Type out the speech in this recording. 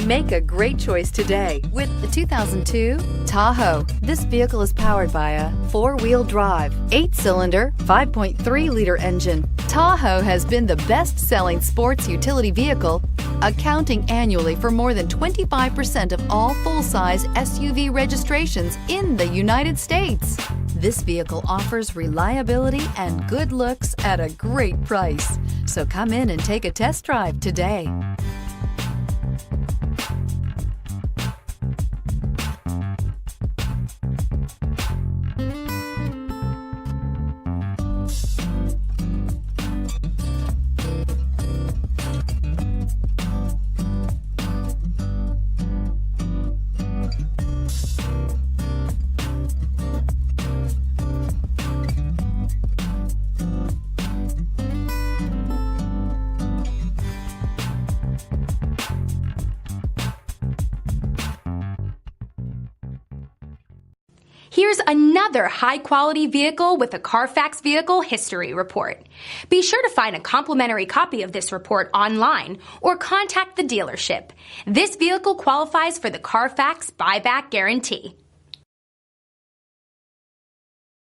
Make a great choice today with the 2002 Tahoe. This vehicle is powered by a 4-wheel drive, 8-cylinder, 5.3-liter engine. Tahoe has been the best-selling sports utility vehicle, accounting annually for more than 25% of all full-size SUV registrations in the United States. This vehicle offers reliability and good looks at a great price. So come in and take a test drive today. Here's another high-quality vehicle with a Carfax Vehicle History Report. Be sure to find a complimentary copy of this report online or contact the dealership. This vehicle qualifies for the Carfax Buyback Guarantee.